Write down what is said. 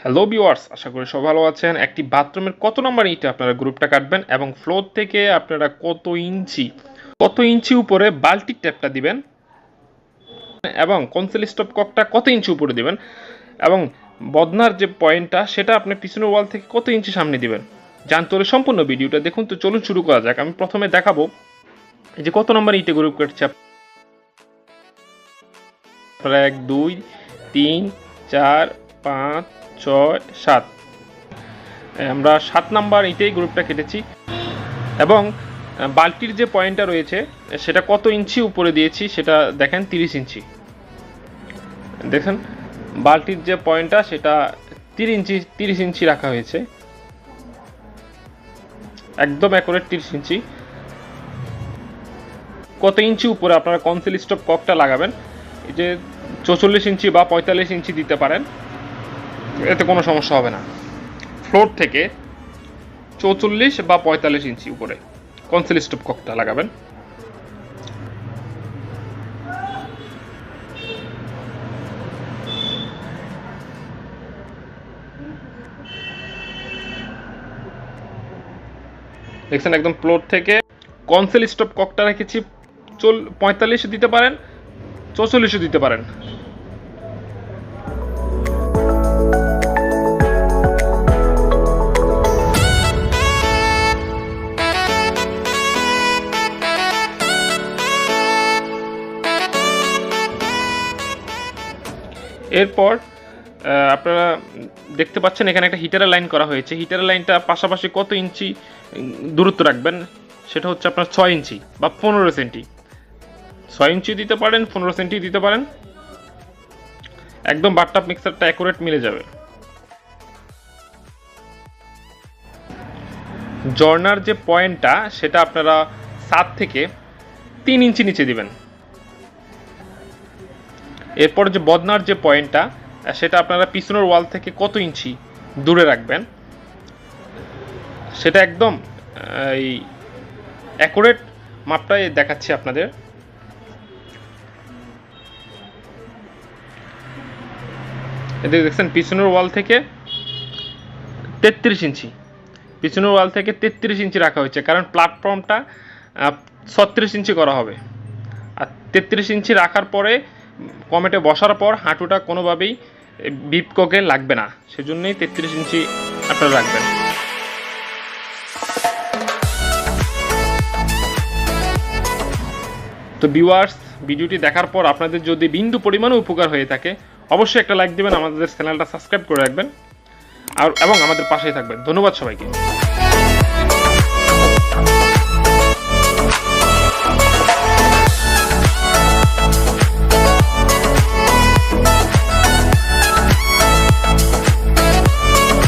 Hello viewers, আশা করি সবাই ভালো আছেন। একটি বাথরুমের কত নম্বর ইটে আপনারা গ্রুপটা কাটবেন এবং ফ্লোর থেকে আপনারা কত ইঞ্চি উপরে বাল্টির ট্যাপটা দিবেন এবং কনসেল স্টপ ককটা কত ইঞ্চি উপরে দিবেন এবং বদনার যে পয়েন্টটা সেটা আপনি পিছনের ওয়াল থেকে কত ইঞ্চি সামনে দিবেন জানতে হলে সম্পূর্ণ ভিডিওটা দেখুন। তো চলুন শুরু করা যাক। আমি প্রথমে দেখাবো যে কত নম্বর ইটে গ্রুপ কাটছে আপনারা 1 2 3 4 5 6 7। আমরা 7 নাম্বার ইটেই গ্রুপটা কেটেছি এবং বাল্টির যে পয়েন্টটা রয়েছে সেটা কত ইঞ্চি উপরে দিয়েছি সেটা দেখেন 30 ইঞ্চি। দেখেন বাল্টির যে পয়েন্টটা সেটা 30 ইঞ্চি রাখা হয়েছে, একদম অ্যাকুরেট 30 ইঞ্চি। কত ইঞ্চি উপরে আপনারা কনসিল স্টপ ককটা লাগাবেন, এই যে 44 ইঞ্চি বা 45 ইঞ্চি দিতে পারেন, এতে কোনো সমস্যা হবে না। ফ্লোর থেকে 44 বা 45 ইঞ্চি উপরে কনসিল স্টপ ককটা লাগাবেন। দেখছেন একদম ফ্লোর থেকে কনসিল স্টপ ককটা রেখেছি 45 দিতে পারেন, 44 দিতে পারেন। এরপর আপনারা দেখতে পাচ্ছেন এখানে একটা হিটারের লাইন করা হয়েছে। হিটারের লাইনটা পাশাপাশি কত ইঞ্চি দূরত্ব রাখবেন সেটা হচ্ছে আপনার 6 ইঞ্চি বা 15 সেন্টি। 6 ইঞ্চি দিতে পারেন, 15 সেন্টি দিতে পারেন, একদম বাথটাব মিক্সারটা অ্যাকুরেট মিলে যাবে। জর্নার যে পয়েন্টটা সেটা আপনারা 7 থেকে 3 ইঞ্চি নিচে দিবেন। এরপর যে বদনার যে পয়েন্টটা সেটা আপনারা পিছনের ওয়াল থেকে কত ইঞ্চি দূরে রাখবেন সেটা একদম এই অ্যাকুরেট মাপটাই দেখাচ্ছি আপনাদের। এদিকে দেখছেন পিছনের ওয়াল থেকে 33 ইঞ্চি, পিছনের ওয়াল থেকে 33 ইঞ্চি রাখা হয়েছে, কারণ প্ল্যাটফর্মটা 36 ইঞ্চি করা হবে। আর 33 ইঞ্চি রাখার পরে কমেটে বসার পর হাঁটুটা কোনোভাবেই বিপ কোকে লাগবে না, সেজন্যই 33 ইঞ্চি আপনারা রাখবেন। তো ভিউয়ার্স, ভিডিওটি দেখার পর আপনাদের যদি বিন্দু পরিমাণও উপকার হয়ে থাকে অবশ্যই একটা লাইক দেবেন, আমাদের চ্যানেলটা সাবস্ক্রাইব করে রাখবেন এবং আমাদের পাশেই থাকবেন। ধন্যবাদ সবাইকে।